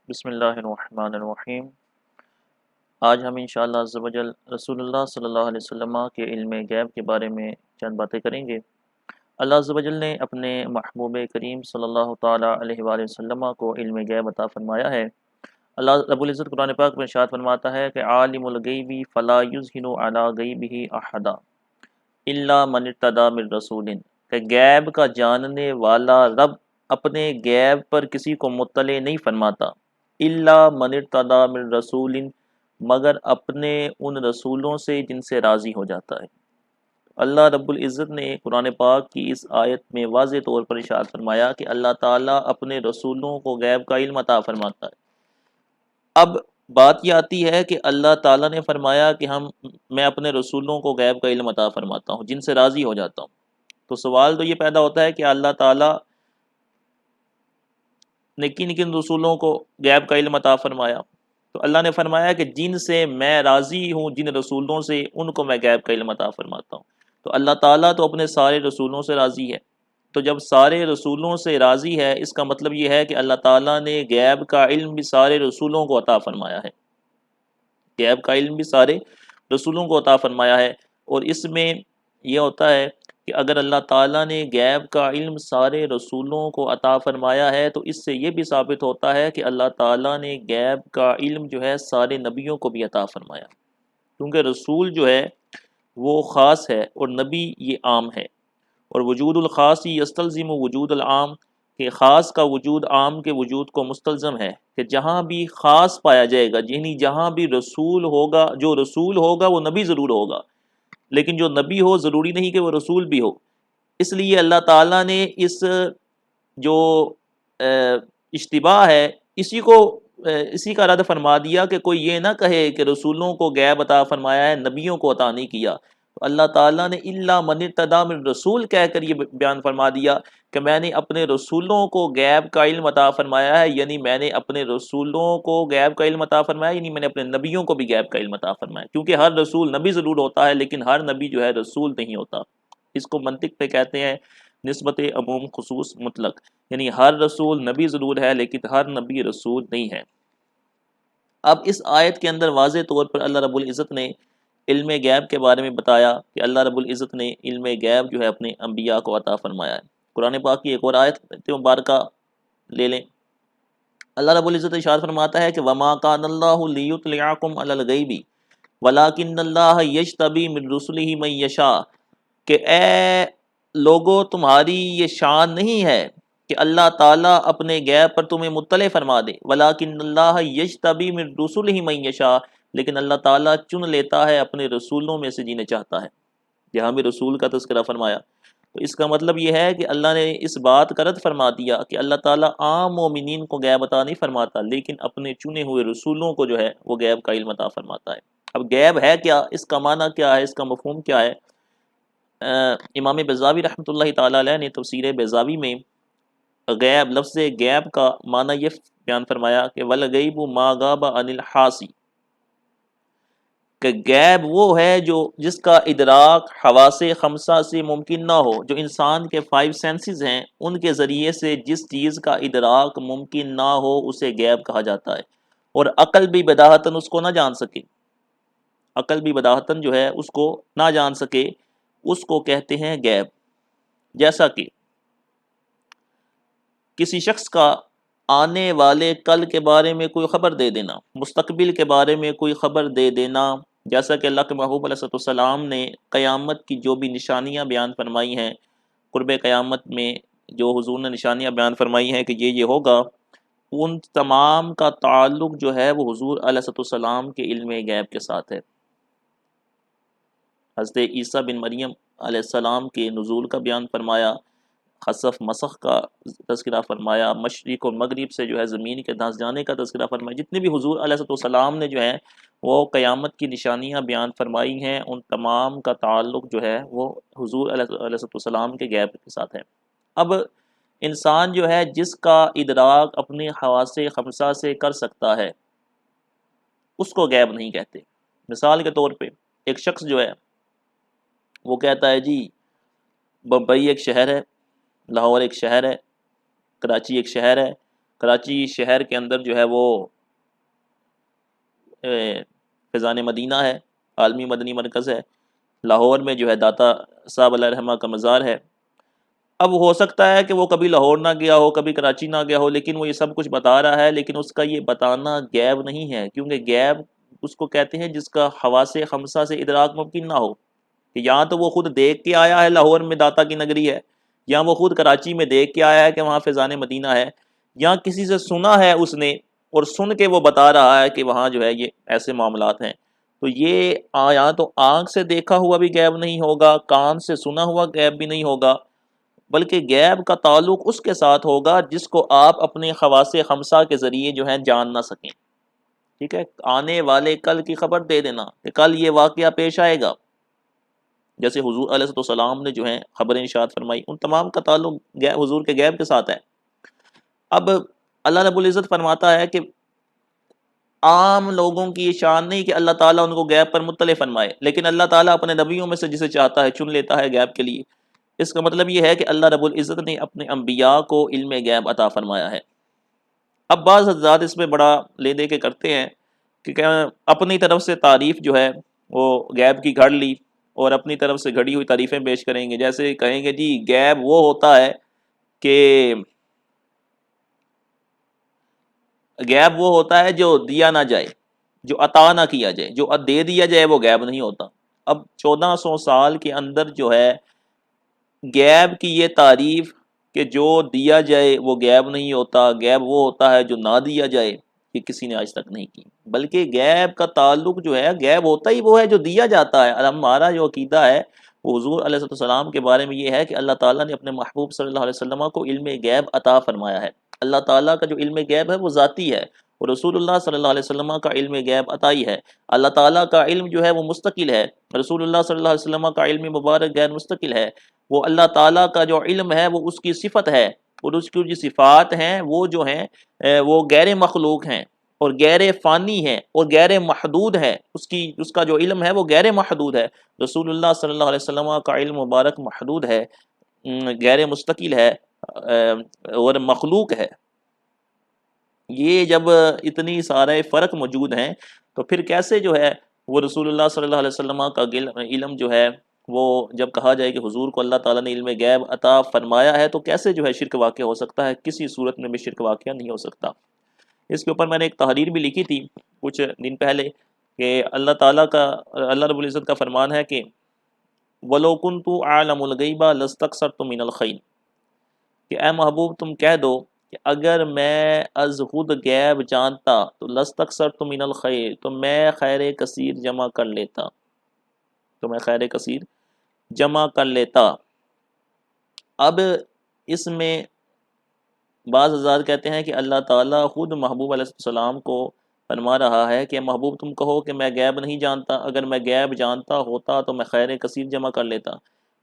بسم اللہ الرحمن الرحیم۔ آج ہم انشاءاللہ عز و جل رسول اللہ صلی اللہ علیہ وسلم کے علم غیب کے بارے میں چند باتیں کریں گے۔ اللہ عز و جل نے اپنے محبوب کریم صلی اللہ تعالیٰ علیہ وآلہ وسلم کو علم غیب عطا فرمایا ہے۔ اللہ رب العزت قرآن پاک میں ارشاد فرماتا ہے کہ عالم الغیب فلا یظہر علی غیبہ احدا الا من ارتضی من رسول، کہ غیب کا جاننے والا رب اپنے غیب پر کسی کو مطلع نہیں فرماتا الا من ارتضی من رسول، مگر اپنے ان رسولوں سے جن سے راضی ہو جاتا ہے۔ اللہ رب العزت نے قرآن پاک کی اس آیت میں واضح طور پر ارشاد فرمایا کہ اللہ تعالیٰ اپنے رسولوں کو غیب کا علم عطا فرماتا ہے۔ اب بات یہ آتی ہے کہ اللہ تعالیٰ نے فرمایا کہ میں اپنے رسولوں کو غیب کا علم عطا فرماتا ہوں، جن سے راضی ہو جاتا ہوں۔ تو سوال تو یہ پیدا ہوتا ہے کہ اللہ تعالیٰ نے کن کن رسولوں کو غیب کا علم عطا فرمایا؟ تو اللہ نے فرمایا کہ جن سے میں راضی ہوں، جن رسولوں سے، ان کو میں غیب کا علم عطا فرماتا ہوں۔ تو اللہ تعالیٰ تو اپنے سارے رسولوں سے راضی ہے، تو جب سارے رسولوں سے راضی ہے، اس کا مطلب یہ ہے کہ اللہ تعالیٰ نے غیب کا علم بھی سارے رسولوں کو عطا فرمایا ہے۔ غیب کا علم بھی سارے رسولوں کو عطا فرمایا ہے، اور اس میں یہ ہوتا ہے کہ اگر اللہ تعالیٰ نے غیب کا علم سارے رسولوں کو عطا فرمایا ہے تو اس سے یہ بھی ثابت ہوتا ہے کہ اللہ تعالیٰ نے غیب کا علم جو ہے سارے نبیوں کو بھی عطا فرمایا، کیونکہ رسول جو ہے وہ خاص ہے اور نبی یہ عام ہے، اور وجود الخاص یستلزم وجود العام، کہ خاص کا وجود عام کے وجود کو مستلزم ہے، کہ جہاں بھی خاص پایا جائے گا، یعنی جہاں بھی رسول ہوگا، جو رسول ہوگا وہ نبی ضرور ہوگا، لیکن جو نبی ہو ضروری نہیں کہ وہ رسول بھی ہو۔ اس لیے اللہ تعالیٰ نے اس جو اشتباہ ہے اسی کا رد فرما دیا کہ کوئی یہ نہ کہے کہ رسولوں کو غیب عطا فرمایا ہے، نبیوں کو عطا نہیں کیا۔ تو اللہ تعالیٰ نے الا من ارتضی من رسول کہہ کر یہ بیان فرما دیا کہ میں نے اپنے رسولوں کو غیب کا علم عطا فرمایا ہے، یعنی میں نے اپنے رسولوں کو غیب کا علم عطا فرمایا، یعنی میں نے اپنے نبیوں کو بھی غیب کا علم عطا فرمایا، کیونکہ ہر رسول نبی ضرور ہوتا ہے لیکن ہر نبی جو ہے رسول نہیں ہوتا۔ اس کو منطق پہ کہتے ہیں نسبت عموم خصوص مطلق، یعنی ہر رسول نبی ضرور ہے لیکن ہر نبی رسول نہیں ہے۔ اب اس آیت کے اندر واضح طور پر اللہ رب العزت نے علم غیب کے بارے میں بتایا کہ اللہ رب العزت نے علم غیب جو ہے اپنے انبیاء کو عطا فرمایا ہے۔ قرآن پاک کی ایک اور آیت مبارکہ لے لیں۔ اللہ رب العزت ارشاد فرماتا ہے کہ وما کان اللہ لیطلعکم علی الغیب ولکن اللہ یجتبی من رسلہ من یشاء، کہ اے لوگو تمہاری یہ شان نہیں ہے کہ اللہ تعالیٰ اپنے غیب پر تمہیں مطلع فرما دے، ولیکن اللہ یجتبی من رسلہ من یشاء، لیکن اللہ تعالیٰ چن لیتا ہے اپنے رسولوں میں سے جنہیں چاہتا ہے۔ یہاں بھی رسول کا تذکرہ فرمایا، تو اس کا مطلب یہ ہے کہ اللہ نے اس بات کا رد فرما دیا کہ اللہ تعالیٰ عام مومنین کو غیب عطا نہیں فرماتا، لیکن اپنے چنے ہوئے رسولوں کو جو ہے وہ غیب کا علم عطا فرماتا ہے۔ اب غیب ہے کیا، اس کا معنی کیا ہے، اس کا مفہوم کیا ہے؟ امام بیضاوی رحمۃ اللہ تعالیٰ علیہ نے تفسیر بیضاوی میں غیب، لفظ غیب کا معنی یہ بیان فرمایا کہ والغیب ما غاب عن الحاسی، کہ غیب وہ ہے جس کا ادراک حواس خمسہ سے ممکن نہ ہو، جو انسان کے 5 سینسز ہیں ان کے ذریعے سے جس چیز کا ادراک ممکن نہ ہو اسے غیب کہا جاتا ہے، اور عقل بھی بداہتاً اس کو نہ جان سکے، عقل بھی بداہتاً جو ہے اس کو نہ جان سکے، اس کو کہتے ہیں غیب۔ جیسا کہ کسی شخص کا آنے والے کل کے بارے میں کوئی خبر دے دینا، مستقبل کے بارے میں کوئی خبر دے دینا، جیسا کہ اللہ کے محبوب علیہ السلام نے قیامت کی جو بھی نشانیاں بیان فرمائی ہیں، قرب قیامت میں جو حضور نے نشانیاں بیان فرمائی ہیں کہ یہ ہوگا، ان تمام کا تعلق جو ہے وہ حضور علیہ السلام کے علم غیب کے ساتھ ہے۔ حضرت عیسیٰ بن مریم علیہ السلام کے نزول کا بیان فرمایا، خسف مسخ کا تذکرہ فرمایا، مشرق اور مغرب سے جو ہے زمین کے دھنس جانے کا تذکرہ فرمایا، جتنے بھی حضور علیہ السلام نے جو ہے وہ قیامت کی نشانیاں بیان فرمائی ہیں، ان تمام کا تعلق جو ہے وہ حضور علیہ السلام کے غیب کے ساتھ ہے۔ اب انسان جو ہے جس کا ادراک اپنے حواس خمسہ سے کر سکتا ہے اس کو غیب نہیں کہتے۔ مثال کے طور پہ ایک شخص جو ہے وہ کہتا ہے جی بمبئی ایک شہر ہے، لاہور ایک شہر ہے، کراچی ایک شہر ہے، کراچی شہر کے اندر جو ہے وہ فیضان مدینہ ہے، عالمی مدنی مرکز ہے، لاہور میں جو ہے داتا صاحب علیہ رحمہ کا مزار ہے۔ اب ہو سکتا ہے کہ وہ کبھی لاہور نہ گیا ہو، کبھی کراچی نہ گیا ہو، لیکن وہ یہ سب کچھ بتا رہا ہے، لیکن اس کا یہ بتانا غیب نہیں ہے، کیونکہ غیب اس کو کہتے ہیں جس کا حواس خمسہ سے ادراک ممکن نہ ہو، کہ یہاں تو وہ خود دیکھ کے آیا ہے لاہور میں داتا کی نگری ہے، یا وہ خود کراچی میں دیکھ کے آیا ہے کہ وہاں فیضان مدینہ ہے، یا کسی سے سنا ہے اس نے اور سن کے وہ بتا رہا ہے کہ وہاں جو ہے یہ ایسے معاملات ہیں۔ تو یہ یا تو آنکھ سے دیکھا ہوا بھی غیب نہیں ہوگا، کان سے سنا ہوا غیب بھی نہیں ہوگا، بلکہ غیب کا تعلق اس کے ساتھ ہوگا جس کو آپ اپنے خواص خمسہ کے ذریعے جو ہے جان نہ سکیں۔ ٹھیک ہے، آنے والے کل کی خبر دے دینا کہ کل یہ واقعہ پیش آئے گا، جیسے حضور علیہ السلام نے جو ہے خبریں ارشاد فرمائی، ان تمام کا تعلق حضور کے غیب کے ساتھ ہے۔ اب اللہ رب العزت فرماتا ہے کہ عام لوگوں کی یہ شان نہیں کہ اللہ تعالیٰ ان کو غیب پر مطلع فرمائے، لیکن اللہ تعالیٰ اپنے نبیوں میں سے جسے چاہتا ہے چن لیتا ہے غیب کے لیے۔ اس کا مطلب یہ ہے کہ اللہ رب العزت نے اپنے انبیاء کو علم غیب عطا فرمایا ہے۔ اب بعض حضرات اس میں بڑا لے دے کے کرتے ہیں کہ اپنی طرف سے تعریف جو ہے وہ غیب کی گھڑ لی اور اپنی طرف سے گھڑی ہوئی تعریفیں پیش کریں گے، جیسے کہیں گے جی غیب وہ ہوتا ہے کہ غیب وہ ہوتا ہے جو دیا نہ جائے، جو عطا نہ کیا جائے، جو دے دیا جائے وہ غیب نہیں ہوتا۔ اب 1400 سال کے اندر جو ہے غیب کی یہ تعریف کہ جو دیا جائے وہ غیب نہیں ہوتا، غیب وہ ہوتا ہے جو نہ دیا جائے، یہ کسی نے آج تک نہیں کی، بلکہ غیب کا تعلق جو ہے غیب ہوتا ہی وہ ہے جو دیا جاتا ہے۔ اور ہمارا جو عقیدہ ہے وہ حضور علیہ السلام کے بارے میں یہ ہے کہ اللہ تعالیٰ نے اپنے محبوب صلی اللہ علیہ وسلم کو علم غیب عطا فرمایا ہے۔ اللہ تعالیٰ کا جو علم غیب ہے وہ ذاتی ہے، اور رسول اللہ صلی اللہ علیہ وسلم کا علم غیب عطائی ہے۔ اللہ تعالیٰ کا علم جو ہے وہ مستقل ہے، رسول اللہ صلی اللہ علیہ وسلم کا علم مبارک غیر مستقل ہے۔ وہ اللہ تعالیٰ کا جو علم ہے وہ اس کی صفت ہے، اور اس کی جو صفات ہیں وہ جو ہیں وہ غیر مخلوق ہیں اور غیر فانی ہے اور غیر محدود ہے، اس کا جو علم ہے وہ غیر محدود ہے۔ رسول اللہ صلی اللہ علیہ وسلم کا علم مبارک محدود ہے، غیر مستقل ہے اور مخلوق ہے۔ یہ جب اتنی سارے فرق موجود ہیں تو پھر کیسے جو ہے وہ رسول اللہ صلی اللہ علیہ وسلم کا علم جو ہے وہ جب کہا جائے کہ حضور کو اللہ تعالیٰ نے علم غیب عطا فرمایا ہے تو کیسے جو ہے شرک واقع ہو سکتا ہے؟ کسی صورت میں بھی شرک واقع نہیں ہو سکتا۔ اس کے اوپر میں نے ایک تحریر بھی لکھی تھی کچھ دن پہلے کہ اللہ تعالیٰ کا، اللہ رب العزت کا فرمان ہے کہ وَلَوْ كُنْتُ أَعْلَمُ الْغَيْبَ لَاسْتَكْثَرْتُ مِنَ الْخَيْرِ، کہ اے محبوب تم کہہ دو کہ اگر میں از خود غیب جانتا تو لَاسْتَكْثَرْتُ مِنَ الْخَيْرِ، تو میں خیر کثیر جمع کر لیتا، کر لیتا۔ اب اس میں بعض حضرات کہتے ہیں کہ اللہ تعالیٰ خود محبوب علیہ السلام کو فرما رہا ہے کہ محبوب تم کہو کہ میں غیب نہیں جانتا، اگر میں غیب جانتا ہوتا تو میں خیر کثیر جمع کر لیتا۔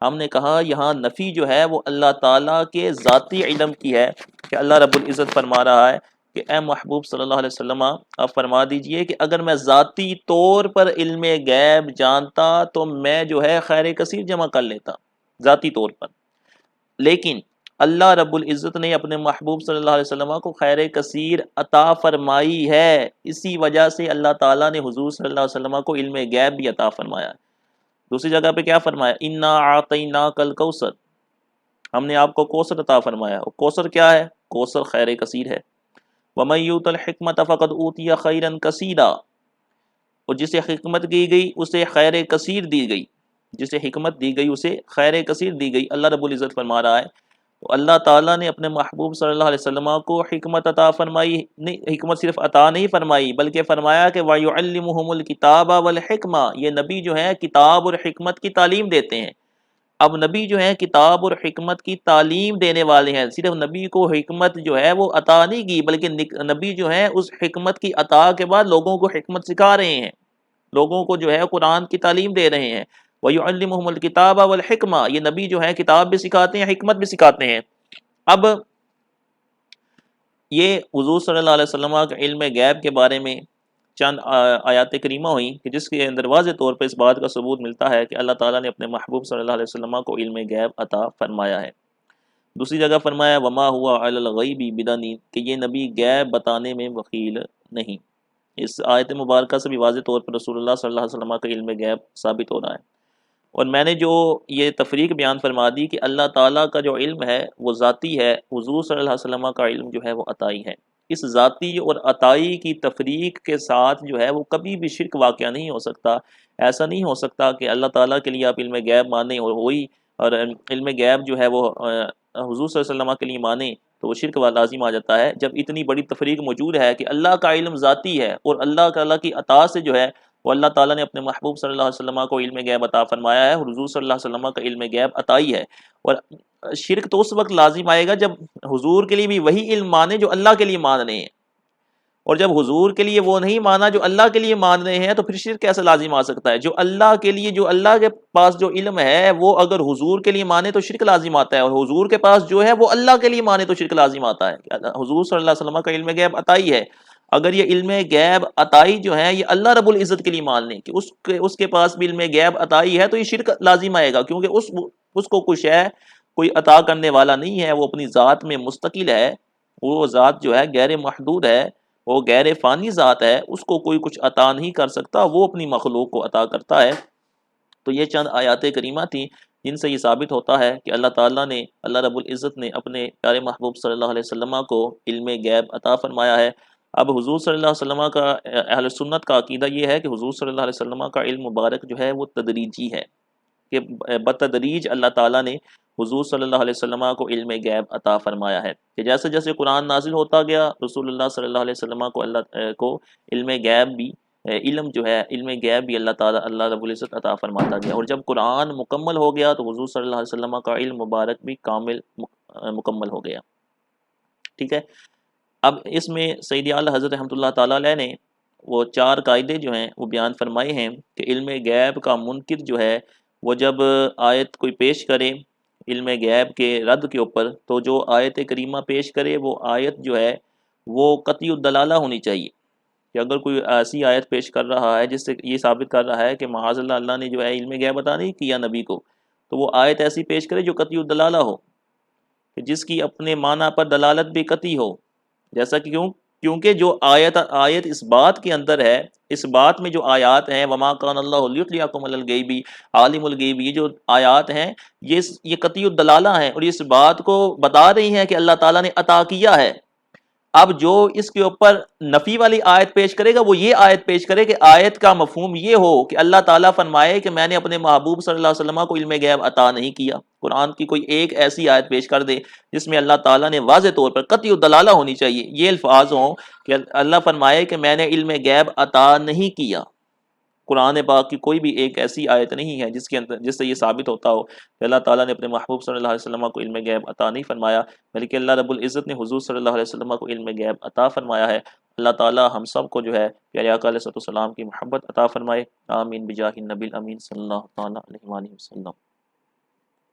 ہم نے کہا یہاں نفی جو ہے وہ اللہ تعالیٰ کے ذاتی علم کی ہے، کہ اللہ رب العزت فرما رہا ہے کہ اے محبوب صلی اللہ علیہ وسلم آپ فرما دیجئے کہ اگر میں ذاتی طور پر علم غیب جانتا تو میں جو ہے خیر کثیر جمع کر لیتا ذاتی طور پر، لیکن اللہ رب العزت نے اپنے محبوب صلی اللہ علیہ وسلم کو خیر کثیر عطا فرمائی ہے، اسی وجہ سے اللہ تعالیٰ نے حضور صلی اللہ علیہ وسلم کو علم غیب بھی عطا فرمایا۔ دوسری جگہ پہ کیا فرمایا؟ انا اعطیناک الکوثر، ہم نے آپ کو کوثر عطا فرمایا۔ اور کوثر کیا ہے؟ کوثر خیر کثیر ہے۔ ومن یؤت الحکمۃ فقد اوتی خیرا کثیرا، اور جسے حکمت دی گئی اسے خیر کثیر دی گئی، جسے حکمت دی گئی اسے خیر کثیر دی گئی، اللہ رب العزت فرما رہا ہے۔ تو اللہ تعالیٰ نے اپنے محبوب صلی اللہ علیہ وسلم کو حکمت عطا فرمائی، نہیں حکمت صرف عطا نہیں فرمائی بلکہ فرمایا کہ وَيُعَلِّمُهُمُ الْكِتَابَ وَالْحِکْمَةَ، یہ نبی جو ہیں کتاب اور حکمت کی تعلیم دیتے ہیں۔ اب نبی جو ہیں کتاب اور حکمت کی تعلیم دینے والے ہیں، صرف نبی کو حکمت جو ہے وہ عطا نہیں کی بلکہ نبی جو ہیں اس حکمت کی عطا کے بعد لوگوں کو حکمت سکھا رہے ہیں، لوگوں کو جو ہے قرآن کی تعلیم دے رہے ہیں۔ وَيُعَلِّمُهُمُ الْكِتَابَ وَالْحِکْمَةَ، یہ نبی جو ہیں کتاب بھی سکھاتے ہیں حکمت بھی سکھاتے ہیں۔ اب یہ حضور صلی اللہ علیہ وسلم کے علم غیب کے بارے میں چند آیات کریمہ ہوئیں کہ جس کے اندر واضح طور پہ اس بات کا ثبوت ملتا ہے کہ اللہ تعالیٰ نے اپنے محبوب صلی اللہ علیہ وسلم کو علم غیب عطا فرمایا ہے۔ دوسری جگہ فرمایا وما ہوا علی الغیب بدنین کہ یہ نبی غیب بتانے میں وکیل نہیں۔ اس آیت مبارکہ سے بھی واضح طور پر رسول اللہ صلی اللہ علیہ وسلم کا علم غیب ثابت ہو رہا ہے۔ اور میں نے جو یہ تفریق بیان فرما دی کہ اللہ تعالیٰ کا جو علم ہے وہ ذاتی ہے، حضور صلی اللہ علیہ وسلم کا علم جو ہے وہ عطائی ہے۔ اس ذاتی اور عطائی کی تفریق کے ساتھ جو ہے وہ کبھی بھی شرک واقعہ نہیں ہو سکتا۔ ایسا نہیں ہو سکتا کہ اللہ تعالیٰ کے لیے آپ علم غیب مانیں اور وہی اور علم غیب جو ہے وہ حضور صلی اللہ علیہ وسلم کے لیے مانیں تو وہ شرک لازم آ جاتا ہے، جب اتنی بڑی تفریق موجود ہے کہ اللہ کا علم ذاتی ہے اور اللہ تعالیٰ کی عطا سے جو ہے وہ اللہ تعالیٰ نے اپنے محبوب صلی اللہ علیہ وسلم کو علم غیب عطا فرمایا ہے، اور حضور صلی اللہ علیہ وسلم کا علم غیب عطائی ہے۔ اور شرک تو اس وقت لازم آئے گا جب حضور کے لیے بھی وہی علم مانے جو اللہ کے لیے مان رہے ہیں، اور جب حضور کے لیے وہ نہیں مانا جو اللہ کے لیے مان رہے ہیں تو پھر شرک کیسے لازم آ سکتا ہے؟ جو اللہ کے لیے، جو اللہ کے پاس جو علم ہے وہ اگر حضور کے لیے مانے تو شرک لازم آتا ہے، اور حضور کے پاس جو ہے وہ اللہ کے لیے مانے تو شرک لازم آتا ہے۔ حضور صلی اللہ علیہ وسلم کا علم غیب عطائی ہے، اگر یہ علم غیب عطائی جو ہے یہ اللہ رب العزت کے لیے مان لیں کہ اس کے پاس بھی علم غیب عطائی ہے تو یہ شرک لازم آئے گا، کیونکہ اس کو کچھ ہے کوئی عطا کرنے والا نہیں ہے، وہ اپنی ذات میں مستقل ہے، وہ ذات جو ہے غیر محدود ہے، وہ غیر فانی ذات ہے، اس کو کوئی کچھ عطا نہیں کر سکتا، وہ اپنی مخلوق کو عطا کرتا ہے۔ تو یہ چند آیات کریمہ تھیں جن سے یہ ثابت ہوتا ہے کہ اللہ تعالیٰ نے، اللہ رب العزت نے اپنے پیارے محبوب صلی اللہ علیہ وسلم کو علم غیب عطا فرمایا ہے۔ اب حضور صلی اللہ علیہ وسلم کا اہل سنت کا عقیدہ یہ ہے کہ حضور صلی اللہ علیہ وسلم کا علم مبارک جو ہے وہ تدریجی ہے، کہ بتدریج اللہ تعالیٰ نے حضور صلی اللہ علیہ وسلم کو علم غیب عطا فرمایا ہے، کہ جیسے جیسے قرآن نازل ہوتا گیا رسول اللہ صلی اللہ علیہ وسلم کو اللہ کو علم غیب بھی علم جو ہے علم غیب بھی اللہ تعالیٰ اللہ رب العزت عطا فرماتا گیا، اور جب قرآن مکمل ہو گیا تو حضور صلی اللہ علیہ وسلم کا علم مبارک بھی کامل مکمل ہو گیا۔ ٹھیک ہے، اب اس میں سیدی اعلیٰ حضرت رحمۃ اللہ تعالیٰ علیہ نے وہ 4 قاعدے جو ہیں وہ بیان فرمائے ہیں کہ علم غیب کا منکر جو ہے وہ جب آیت کوئی پیش کرے علم غیب کے رد کے اوپر، تو جو آیت کریمہ پیش کرے وہ آیت جو ہے وہ قطعی الدلالہ ہونی چاہیے، کہ اگر کوئی ایسی آیت پیش کر رہا ہے جس سے یہ ثابت کر رہا ہے کہ معاذ اللہ اللہ نے جو ہے علم غیب عطا نہیں کیا نبی کو، تو وہ آیت ایسی پیش کرے جو قطعی الدلالہ ہو، کہ جس کی اپنے معنی پر دلالت بھی قطعی ہو، جیسا کہ کیونکہ جو آیت اس بات کے اندر ہے، اس بات میں جو آیات ہیں وما کان اللہ لیطلعکم علی الغیب عالم الغیب، یہ جو آیات ہیں یہ قطعی الدلالہ ہیں، اور اس بات کو بتا رہی ہیں کہ اللہ تعالیٰ نے عطا کیا ہے۔ اب جو اس کے اوپر نفی والی آیت پیش کرے گا وہ یہ آیت پیش کرے کہ آیت کا مفہوم یہ ہو کہ اللہ تعالیٰ فرمائے کہ میں نے اپنے محبوب صلی اللہ علیہ وسلم کو علم غیب عطا نہیں کیا۔ قرآن کی کوئی ایک ایسی آیت پیش کر دے جس میں اللہ تعالیٰ نے واضح طور پر قطعی الدلالہ ہونی چاہیے، یہ الفاظ ہوں کہ اللہ فرمائے کہ میں نے علم غیب عطا نہیں کیا۔ قرآن پاک کی کوئی بھی ایک ایسی آیت نہیں ہے جس سے یہ ثابت ہوتا ہو کہ اللہ تعالیٰ نے اپنے محبوب صلی اللہ علیہ وسلم کو علم غیب عطا نہیں فرمایا، بلکہ اللہ رب العزت نے حضور صلی اللہ علیہ وسلم کو علم غیب عطا فرمایا ہے۔ اللہ تعالیٰ ہم سب کو جو ہے پیارے آقا علیہ الصلوۃ والسلام کی محبت عطا فرمائے، آمین بجاہ النبی الامین صلی اللہ تعالیٰ علیہ وآلہ وسلم۔